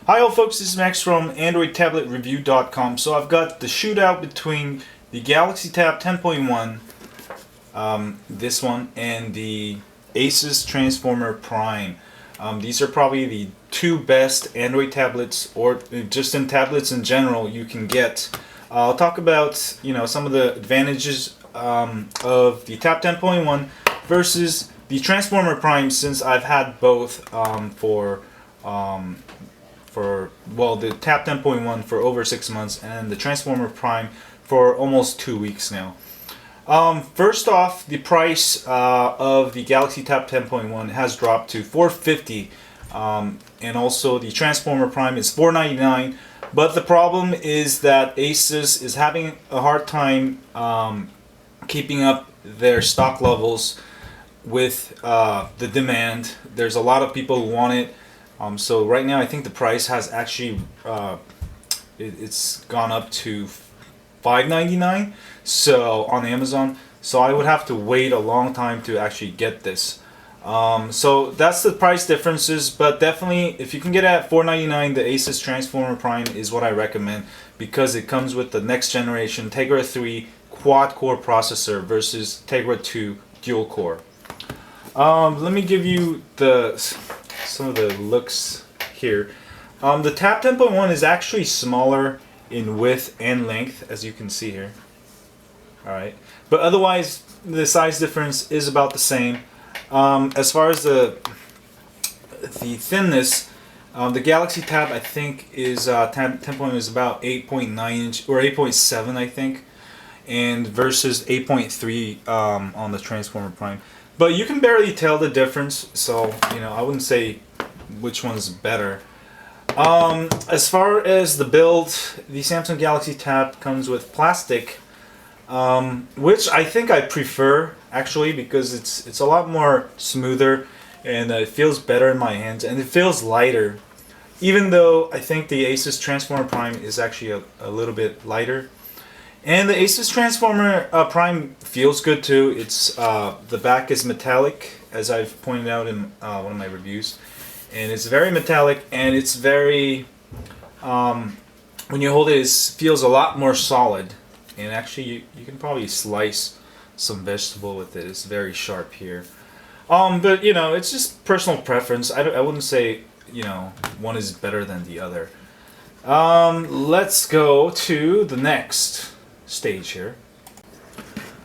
Hi all folks, this is Max from AndroidTabletReview.com. So I've got the shootout between the Galaxy Tab 10.1, this one, and the ASUS Transformer Prime. These are probably the two best Android tablets, or just in tablets in general, you can get. I'll talk about some of the advantages of the Tab 10.1 versus the Transformer Prime, since I've had both for the Tab 10.1 for over 6 months and the Transformer Prime for almost 2 weeks now. First off, the price of the Galaxy Tab 10.1 has dropped to $450, and also the Transformer Prime is $499. But the problem is that ASUS is having a hard time keeping up their stock levels with the demand. There's a lot of people who want it. So right now I think the price has actually it's gone up to $599 so on Amazon. So I would have to wait a long time to actually get this. So that's the price differences, but definitely if you can get it at $499, the ASUS Transformer Prime is what I recommend, because it comes with the next generation Tegra 3 quad-core processor versus Tegra 2 dual-core. Let me give you some of the looks here. The Tab 10.1 is actually smaller in width and length, as you can see here. Alright, but otherwise the size difference is about the same. As far as the thinness, the Galaxy Tab I think is Tab 10.1 is about 8.9 inch or 8.7 I think, and versus 8.3 on the Transformer Prime. But you can barely tell the difference, so I wouldn't say which one's better. As far as the build, the Samsung Galaxy Tab comes with plastic, which I think I prefer actually, because it's a lot more smoother and it feels better in my hands, and it feels lighter. Even though I think the ASUS Transformer Prime is actually a little bit lighter. And the ASUS Transformer Prime feels good too. It's the back is metallic, as I've pointed out in one of my reviews, and it's very metallic, and it's very when you hold it, it feels a lot more solid. And actually, you can probably slice some vegetable with it. It's very sharp here. But it's just personal preference. I wouldn't say one is better than the other. Let's go to the next stage here.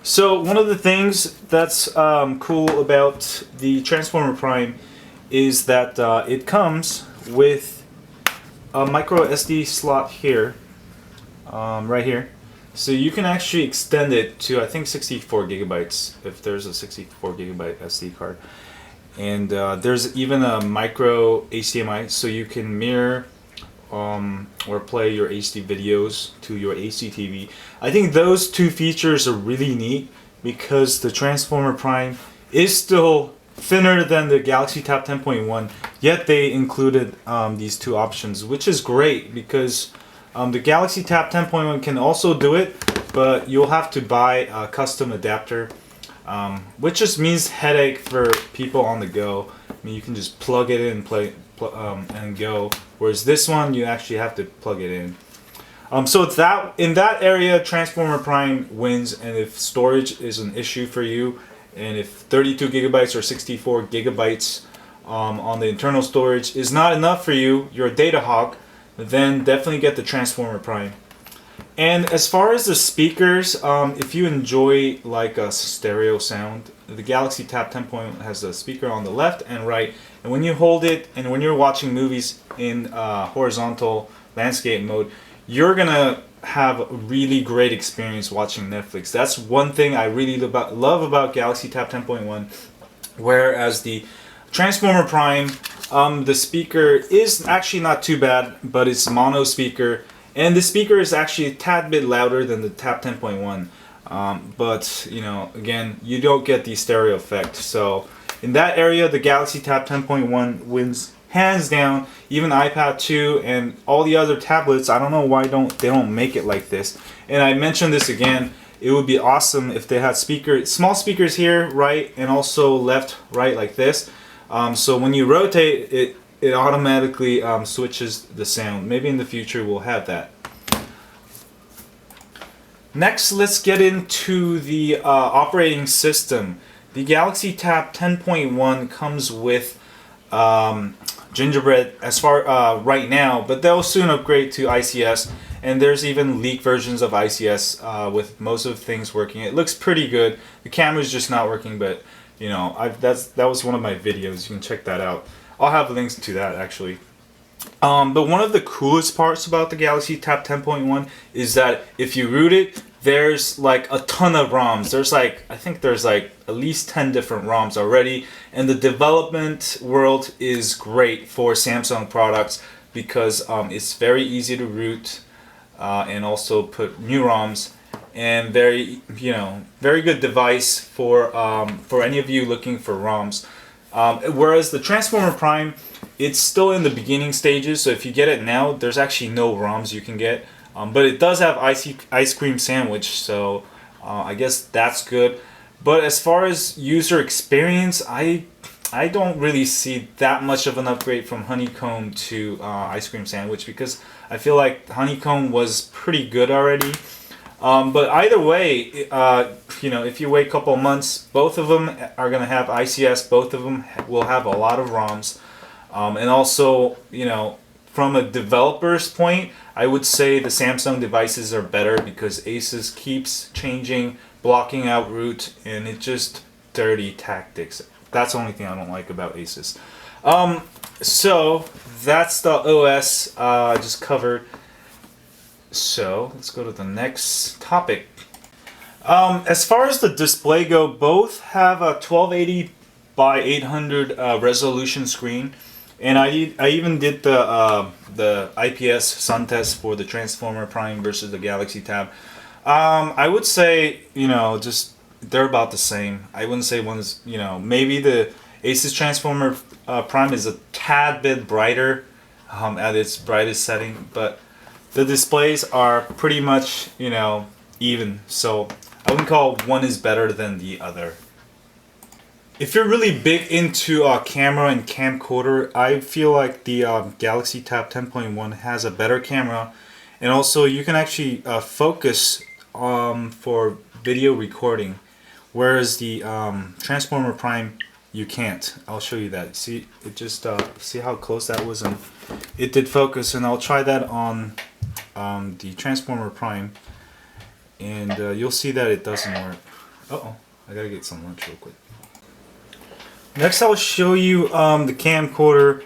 So one of the things that's cool about the Transformer Prime is that it comes with a micro SD slot here, right here. So you can actually extend it to, I think, 64 gigabytes if there's a 64 gigabyte SD card. And there's even a micro HDMI, so you can mirror or play your HD videos to your HD TV. I think those two features are really neat, because the Transformer Prime is still thinner than the Galaxy Tab 10.1, yet they included these two options, which is great, because the Galaxy Tab 10.1 can also do it, but you'll have to buy a custom adapter, which just means headache for people on the go. I mean, you can just plug it in and go, whereas this one you actually have to plug it in. So it's in that area, Transformer Prime wins. And if storage is an issue for you, and if 32 gigabytes or 64 gigabytes on the internal storage is not enough for you, you're a data hog, then definitely get the Transformer Prime. And as far as the speakers, if you enjoy like a stereo sound, the Galaxy Tab 10.1 has a speaker on the left and right, and when you hold it and when you're watching movies in horizontal landscape mode, you're gonna have a really great experience watching Netflix. That's one thing I really love about Galaxy Tab 10.1. Whereas the Transformer Prime, the speaker is actually not too bad, but it's mono speaker, and the speaker is actually a tad bit louder than the Tab 10.1. But again, you don't get the stereo effect. So in that area, the Galaxy Tab 10.1 wins hands down. Even iPad 2 and all the other tablets, I don't know why they don't make it like this. And I mentioned this again, it would be awesome if they had small speakers here, right, and also left, right, like this. So when you rotate it, it automatically switches the sound. Maybe in the future we'll have that. Next, let's get into the operating system. The Galaxy Tab 10.1 comes with Gingerbread as far right now, but they'll soon upgrade to ICS, and there's even leaked versions of ICS with most of the things working. It looks pretty good. The camera's just not working, but you know, that was one of my videos. You can check that out. I'll have links to that actually. But one of the coolest parts about the Galaxy Tab 10.1 is that if you root it, there's like a ton of ROMs. There's like, I think there's like at least 10 different ROMs already, and the development world is great for Samsung products because it's very easy to root and also put new ROMs, and very, you know, very good device for any of you looking for ROMs. Whereas the Transformer Prime, it's still in the beginning stages, so if you get it now, there's actually no ROMs you can get. But it does have ice cream sandwich, so I guess that's good. But as far as user experience, I don't really see that much of an upgrade from Honeycomb to ice cream sandwich, because I feel like Honeycomb was pretty good already. But either way, you know, if you wait a couple months, both of them are going to have ICS. Both of them will have a lot of ROMs. And also, you know, from a developer's point, I would say the Samsung devices are better because ASUS keeps changing, blocking out root, and it's just dirty tactics. That's the only thing I don't like about ASUS. So that's the OS I just covered. So let's go to the next topic. As far as the display go, both have a 1280 by 800 resolution screen, and I even did the IPS sun test for the Transformer Prime versus the Galaxy Tab. I would say, you know, just they're about the same. I wouldn't say one's, you know, maybe the ASUS Transformer Prime is a tad bit brighter at its brightest setting, but the displays are pretty much, you know, even. So I wouldn't call one is better than the other. If you're really big into camera and camcorder, I feel like the Galaxy Tab 10.1 has a better camera, and also you can actually focus for video recording, whereas the Transformer Prime, you can't. I'll show you that. See, it just see how close that was, and it did focus. And I'll try that on the Transformer Prime, and you'll see that it doesn't work. Uh-oh, I gotta get some lunch real quick. Next, I'll show you the camcorder.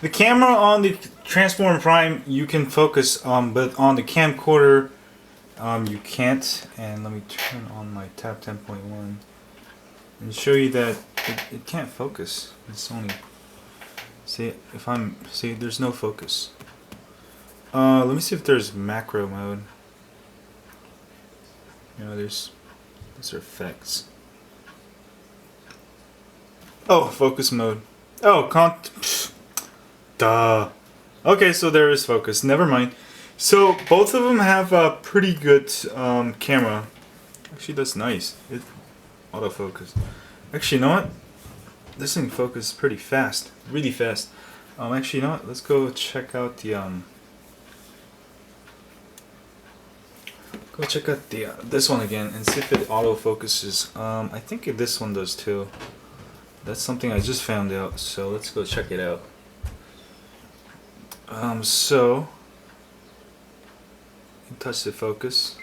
The camera on the Transformer Prime, you can focus, but on the camcorder, you can't. And let me turn on my Tab 10.1 and show you that it can't focus. It's only, see, there's no focus. Let me see if there's macro mode. You know, these are effects. Oh, focus mode. Oh, duh. Okay, so there is focus. Never mind. So both of them have a pretty good camera. Actually, that's nice. It autofocus. Actually, you know what? This thing focuses pretty fast, really fast. Actually, you know what? Let's go check out the this one again and see if it autofocuses. I think this one does too. That's something I just found out, so let's go check it out. So you touch the focus,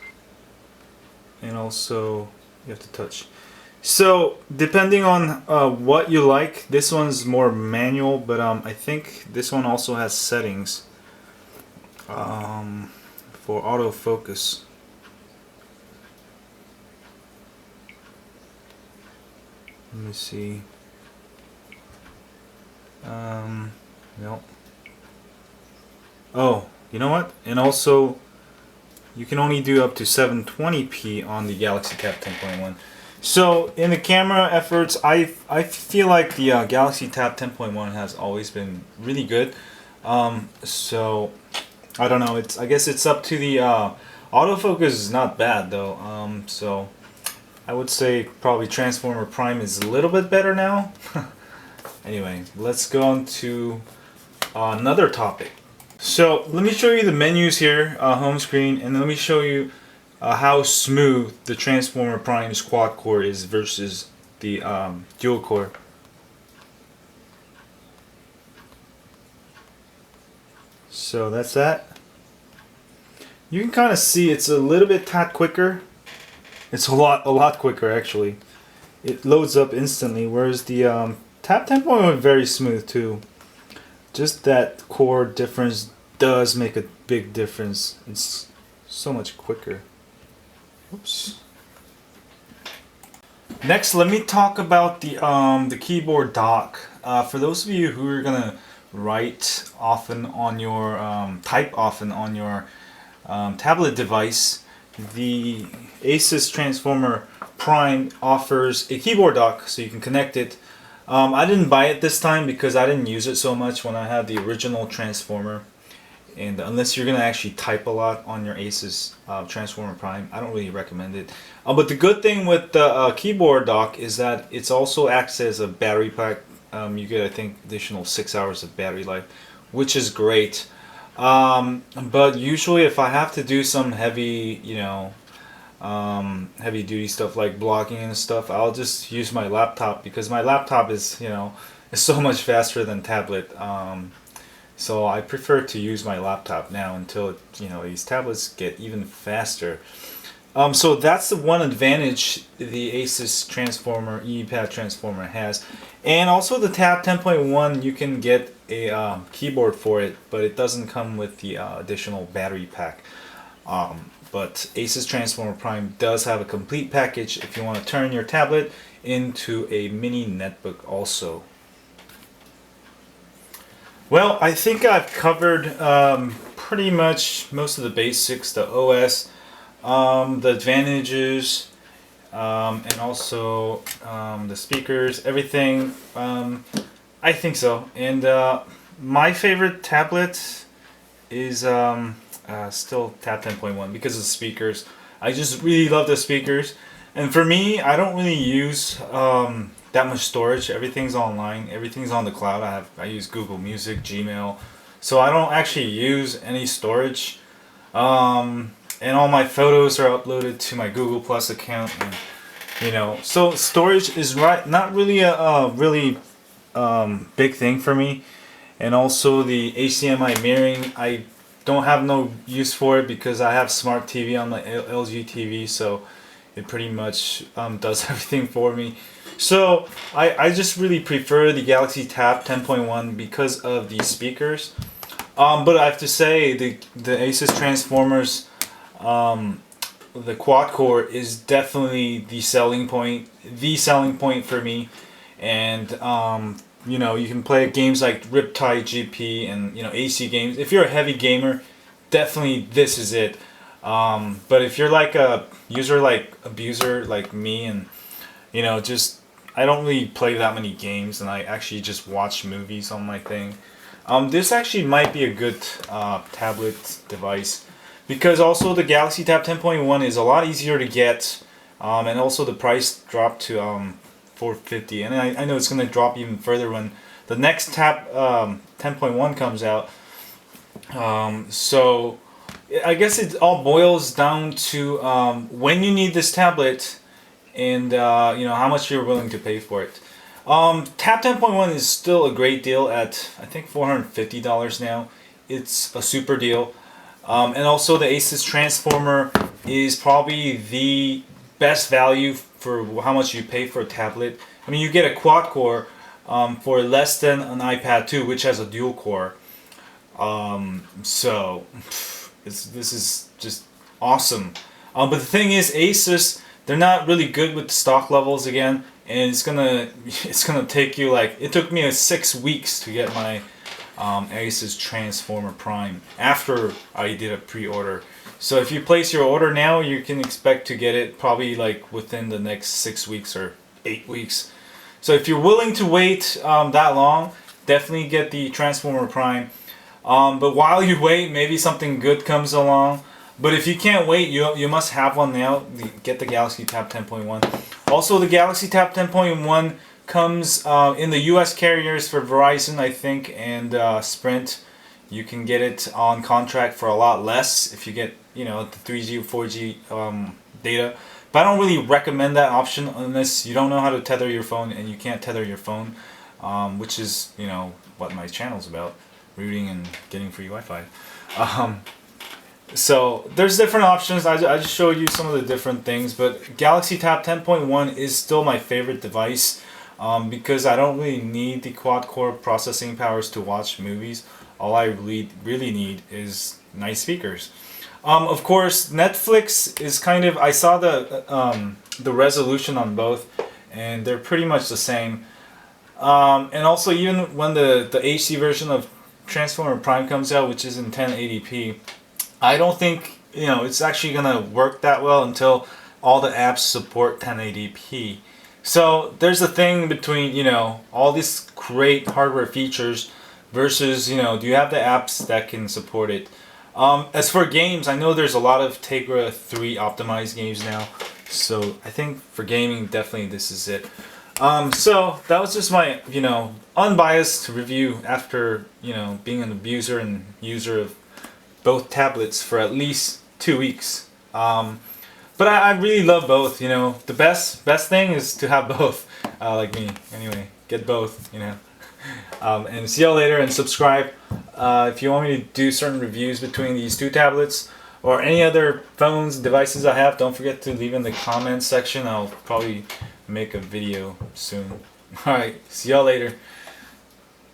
and also you have to touch. So depending on what you like, this one's more manual, but I think this one also has settings for autofocus. Let me see. No. Oh, you know what? And also, you can only do up to 720p on the Galaxy Tab 10.1. So in the camera efforts, I feel like the Galaxy Tab 10.1 has always been really good. So I don't know. I guess it's up to the autofocus is not bad though. So I would say probably Transformer Prime is a little bit better now. Anyway, let's go on to another topic. So let me show you the menus here, home screen, and then let me show you how smooth the Transformer Prime's quad core is versus the dual core. So that's that. You can kind of see it's a little bit tad quicker. It's a lot quicker actually. It loads up instantly, whereas the Tab 10.1 is very smooth too. Just that core difference does make a big difference. It's so much quicker. Oops. Next, let me talk about the keyboard dock. For those of you who are gonna write often on your type often on your tablet device, the ASUS Transformer Prime offers a keyboard dock, so you can connect it. I didn't buy it this time because I didn't use it so much when I had the original Transformer. And unless you're gonna actually type a lot on your ASUS Transformer Prime, I don't really recommend it. But the good thing with the keyboard dock is that it's also acts as a battery pack. You get, I think, additional 6 hours of battery life, which is great. But usually, if I have to do some heavy, heavy duty stuff like blogging and stuff, I'll just use my laptop because my laptop is, is so much faster than tablet. So I prefer to use my laptop now until these tablets get even faster. So that's the one advantage the ASUS Transformer ePad Transformer has, and also the Tab 10.1 you can get a keyboard for it, but it doesn't come with the additional battery pack. But ASUS Transformer Prime does have a complete package if you want to turn your tablet into a mini netbook also. Well, I think I've covered pretty much most of the basics, the OS, the advantages, and also the speakers, everything. I think so. And my favorite tablet is still Tab 10.1 because of the speakers. I just really love the speakers. And for me, I don't really use that much storage. Everything's online. Everything's on the cloud. I use Google Music, Gmail, so I don't actually use any storage. And all my photos are uploaded to my Google Plus account. And, so storage is not really a really big thing for me. And also the HDMI mirroring, I don't have no use for it because I have smart TV on my LG TV, so it pretty much does everything for me. So I just really prefer the Galaxy Tab 10.1 because of the speakers. But I have to say the ASUS Transformers, the quad core is definitely the selling point for me. And you can play games like Riptide GP and AC games. If you're a heavy gamer, definitely this is it. But if you're like a abuser like me, and I don't really play that many games, and I actually just watch movies on my thing, this actually might be a good tablet device, because also the Galaxy Tab 10.1 is a lot easier to get, and also the price dropped to $450, and I know it's going to drop even further when the next Tab 10.1 comes out. So I guess it all boils down to when you need this tablet, and how much you're willing to pay for it. Tab 10.1 is still a great deal at I think $450 now. It's a super deal. And also the ASUS Transformer is probably the best value for how much you pay for a tablet. I mean, you get a quad core for less than an iPad 2, which has a dual core. So this is just awesome. But the thing is, ASUS, they're not really good with the stock levels again, and it's gonna take you it took me 6 weeks to get my ASUS Transformer Prime after I did a pre-order. So if you place your order now, you can expect to get it probably within the next 6 weeks or 8 weeks. So if you're willing to wait that long, definitely get the Transformer Prime. But while you wait, maybe something good comes along. But if you can't wait, you must have one now. Get the Galaxy Tab 10.1. Also, the Galaxy Tab 10.1 comes in the U.S. carriers for Verizon, I think, and Sprint. You can get it on contract for a lot less if you get, you know, the 3G or 4G data. But I don't really recommend that option unless you don't know how to tether your phone, and you can't tether your phone, which is, you know, what my channel's about, rooting and getting free Wi-Fi. So there's different options. I just showed you some of the different things, but Galaxy Tab 10.1 is still my favorite device because I don't really need the quad-core processing powers to watch movies. All I really need is nice speakers. Of course, Netflix is kind of, I saw the resolution on both, and they're pretty much the same. And also, even when the HD version of Transformer Prime comes out, which is in 1080p, I don't think, you know, it's actually gonna work that well until all the apps support 1080p. So there's a thing between, you know, all these great hardware features versus, you know, do you have the apps that can support it? As for games, I know there's a lot of Tegra 3 optimized games now, so I think for gaming, definitely this is it. So that was just my, you know, unbiased review after, you know, being an abuser and user of both tablets for at least 2 weeks. But I really love both, you know. The best thing is to have both, like me. Anyway, get both, you know. And see y'all later, and subscribe. If you want me to do certain reviews between these two tablets or any other phones, devices I have, don't forget to leave in the comments section. I'll probably make a video soon. Alright, see y'all later.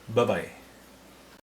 Bye-bye.